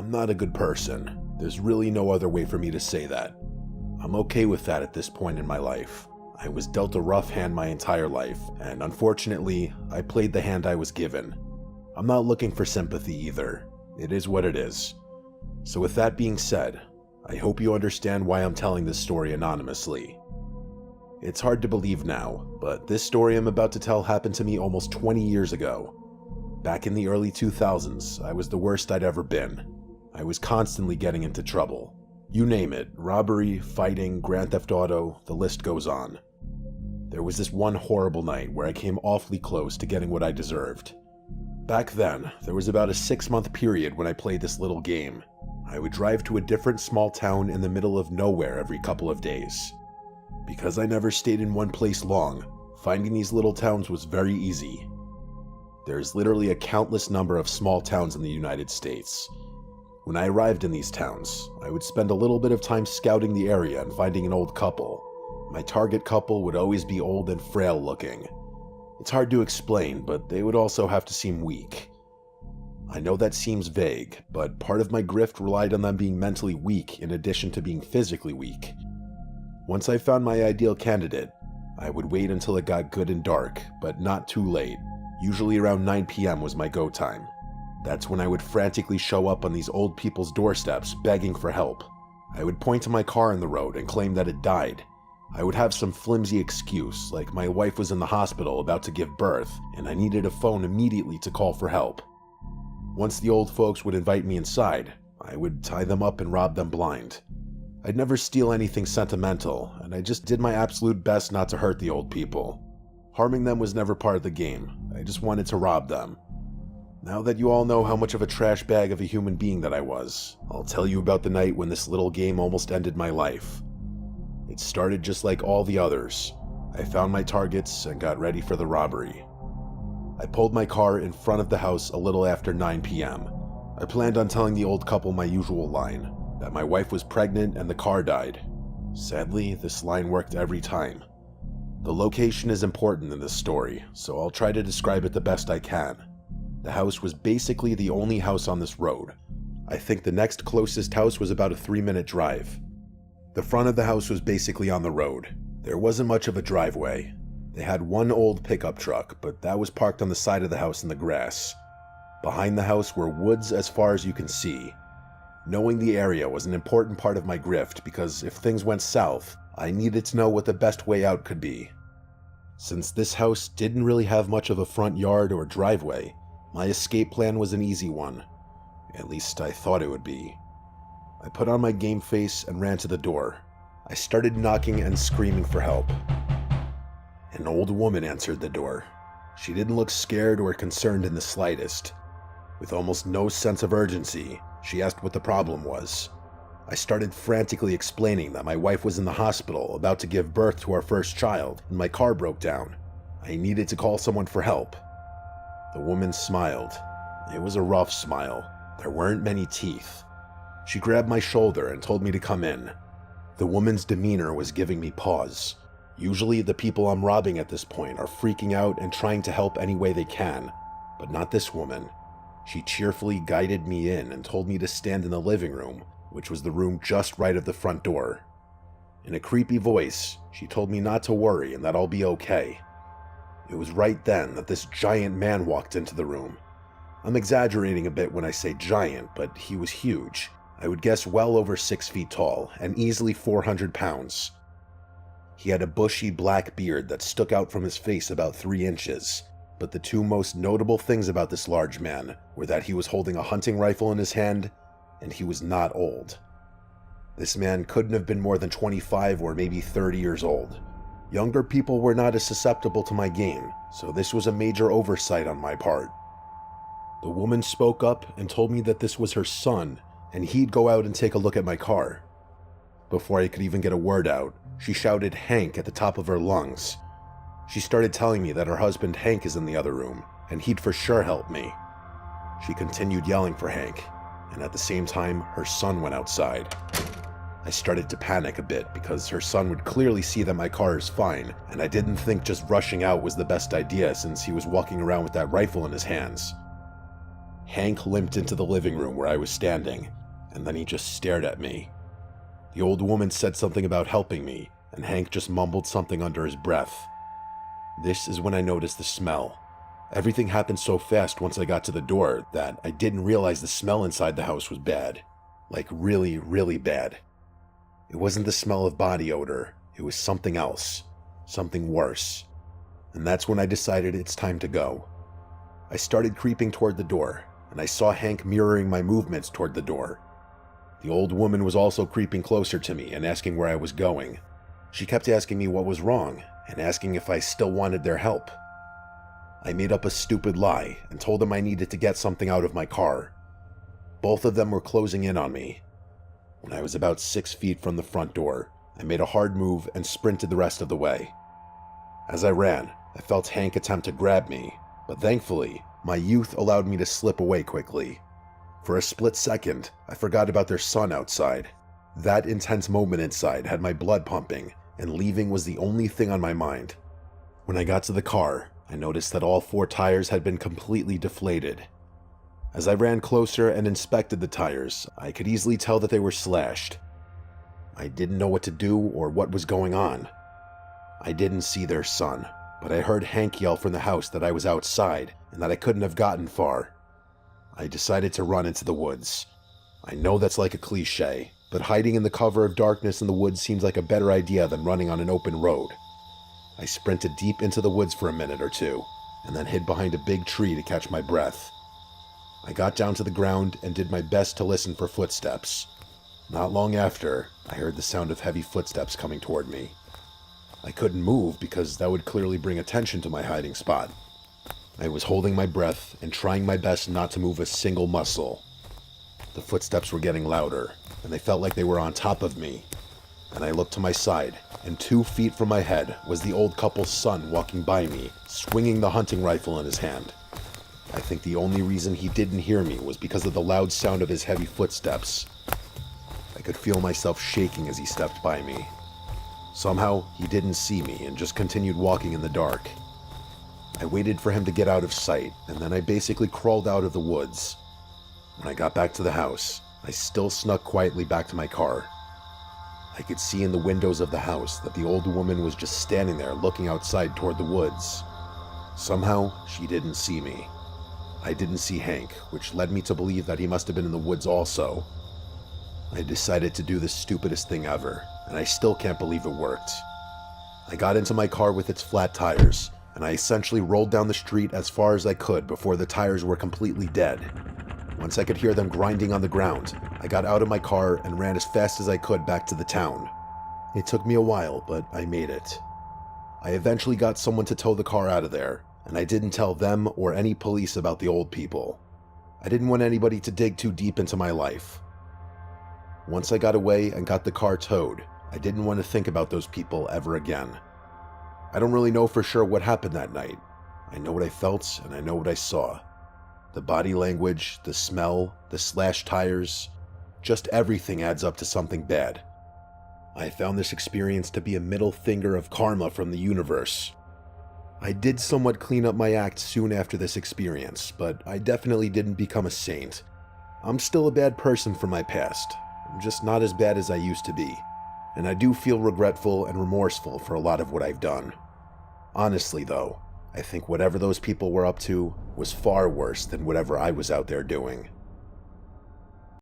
I'm not a good person. There's really no other way for me to say that. I'm okay with that at this point in my life. I was dealt a rough hand my entire life, and unfortunately, I played the hand I was given. I'm not looking for sympathy either. It is what it is. So with that being said, I hope you understand why I'm telling this story anonymously. It's hard to believe now, but this story I'm about to tell happened to me almost 20 years ago. Back in the early 2000s, I was the worst I'd ever been. I was constantly getting into trouble. You name it, robbery, fighting, Grand Theft Auto, the list goes on. There was this one horrible night where I came awfully close to getting what I deserved. Back then, there was about a 6-month period when I played this little game. I would drive to a different small town in the middle of nowhere every couple of days. Because I never stayed in one place long, finding these little towns was very easy. There's literally a countless number of small towns in the United States. When I arrived in these towns, I would spend a little bit of time scouting the area and finding an old couple. My target couple would always be old and frail looking. It's hard to explain, but they would also have to seem weak. I know that seems vague, but part of my grift relied on them being mentally weak in addition to being physically weak. Once I found my ideal candidate, I would wait until it got good and dark, but not too late. Usually around 9 p.m. was my go time. That's when I would frantically show up on these old people's doorsteps begging for help. I would point to my car in the road and claim that it died. I would have some flimsy excuse, like my wife was in the hospital about to give birth, and I needed a phone immediately to call for help. Once the old folks would invite me inside, I would tie them up and rob them blind. I'd never steal anything sentimental, and I just did my absolute best not to hurt the old people. Harming them was never part of the game. I just wanted to rob them. Now that you all know how much of a trash bag of a human being that I was, I'll tell you about the night when this little game almost ended my life. It started just like all the others. I found my targets and got ready for the robbery. I pulled my car in front of the house a little after 9 p.m. I planned on telling the old couple my usual line, that my wife was pregnant and the car died. Sadly, this line worked every time. The location is important in this story, so I'll try to describe it the best I can. The house was basically the only house on this road. I think the next closest house was about a 3-minute drive. The front of the house was basically on the road. There wasn't much of a driveway. They had one old pickup truck, but that was parked on the side of the house in the grass. Behind the house were woods as far as you can see. Knowing the area was an important part of my grift because if things went south, I needed to know what the best way out could be. Since this house didn't really have much of a front yard or driveway, my escape plan was an easy one. At least I thought it would be. I put on my game face and ran to the door. I started knocking and screaming for help. An old woman answered the door. She didn't look scared or concerned in the slightest. With almost no sense of urgency, she asked what the problem was. I started frantically explaining that my wife was in the hospital about to give birth to our first child and my car broke down. I needed to call someone for help. The woman smiled. It was a rough smile. There weren't many teeth. She grabbed my shoulder and told me to come in. The woman's demeanor was giving me pause. Usually the people I'm robbing at this point are freaking out and trying to help any way they can, but not this woman. She cheerfully guided me in and told me to stand in the living room, which was the room just right of the front door. In a creepy voice, she told me not to worry and that I'll be okay. It was right then that this giant man walked into the room. I'm exaggerating a bit when I say giant, but he was huge. I would guess well over 6 feet tall and easily 400 pounds. He had a bushy black beard that stuck out from his face about 3 inches, but the two most notable things about this large man were that he was holding a hunting rifle in his hand and he was not old. This man couldn't have been more than 25 or maybe 30 years old. Younger people were not as susceptible to my game, so this was a major oversight on my part. The woman spoke up and told me that this was her son, and he'd go out and take a look at my car. Before I could even get a word out, she shouted Hank at the top of her lungs. She started telling me that her husband Hank is in the other room, and he'd for sure help me. She continued yelling for Hank, and at the same time, her son went outside. I started to panic a bit because her son would clearly see that my car is fine, and I didn't think just rushing out was the best idea since he was walking around with that rifle in his hands. Hank limped into the living room where I was standing, and then he just stared at me. The old woman said something about helping me, and Hank just mumbled something under his breath. This is when I noticed the smell. Everything happened so fast once I got to the door that I didn't realize the smell inside the house was bad. Like really, really bad. It wasn't the smell of body odor, it was something else. Something worse. And that's when I decided it's time to go. I started creeping toward the door, and I saw Hank mirroring my movements toward the door. The old woman was also creeping closer to me and asking where I was going. She kept asking me what was wrong, and asking if I still wanted their help. I made up a stupid lie and told them I needed to get something out of my car. Both of them were closing in on me. When I was about 6 feet from the front door, I made a hard move and sprinted the rest of the way. As I ran, I felt Hank attempt to grab me, but thankfully, my youth allowed me to slip away quickly. For a split second, I forgot about their son outside. That intense moment inside had my blood pumping, and leaving was the only thing on my mind. When I got to the car, I noticed that all 4 tires had been completely deflated. As I ran closer and inspected the tires, I could easily tell that they were slashed. I didn't know what to do or what was going on. I didn't see their son, but I heard Hank yell from the house that I was outside and that I couldn't have gotten far. I decided to run into the woods. I know that's like a cliche, but hiding in the cover of darkness in the woods seems like a better idea than running on an open road. I sprinted deep into the woods for a minute or two, and then hid behind a big tree to catch my breath. I got down to the ground and did my best to listen for footsteps. Not long after, I heard the sound of heavy footsteps coming toward me. I couldn't move because that would clearly bring attention to my hiding spot. I was holding my breath and trying my best not to move a single muscle. The footsteps were getting louder, and they felt like they were on top of me. And I looked to my side, and 2 feet from my head was the old couple's son walking by me, swinging the hunting rifle in his hand. I think the only reason he didn't hear me was because of the loud sound of his heavy footsteps. I could feel myself shaking as he stepped by me. Somehow, he didn't see me and just continued walking in the dark. I waited for him to get out of sight, and then I basically crawled out of the woods. When I got back to the house, I still snuck quietly back to my car. I could see in the windows of the house that the old woman was just standing there looking outside toward the woods. Somehow, she didn't see me. I didn't see Hank, which led me to believe that he must have been in the woods also. I decided to do the stupidest thing ever, and I still can't believe it worked. I got into my car with its flat tires, and I essentially rolled down the street as far as I could before the tires were completely dead. Once I could hear them grinding on the ground, I got out of my car and ran as fast as I could back to the town. It took me a while, but I made it. I eventually got someone to tow the car out of there, and I didn't tell them or any police about the old people. I didn't want anybody to dig too deep into my life. Once I got away and got the car towed, I didn't want to think about those people ever again. I don't really know for sure what happened that night. I know what I felt and I know what I saw. The body language, the smell, the slashed tires, just everything adds up to something bad. I found this experience to be a middle finger of karma from the universe. I did somewhat clean up my act soon after this experience, but I definitely didn't become a saint. I'm still a bad person from my past. I'm just not as bad as I used to be. And I do feel regretful and remorseful for a lot of what I've done. Honestly though, I think whatever those people were up to was far worse than whatever I was out there doing.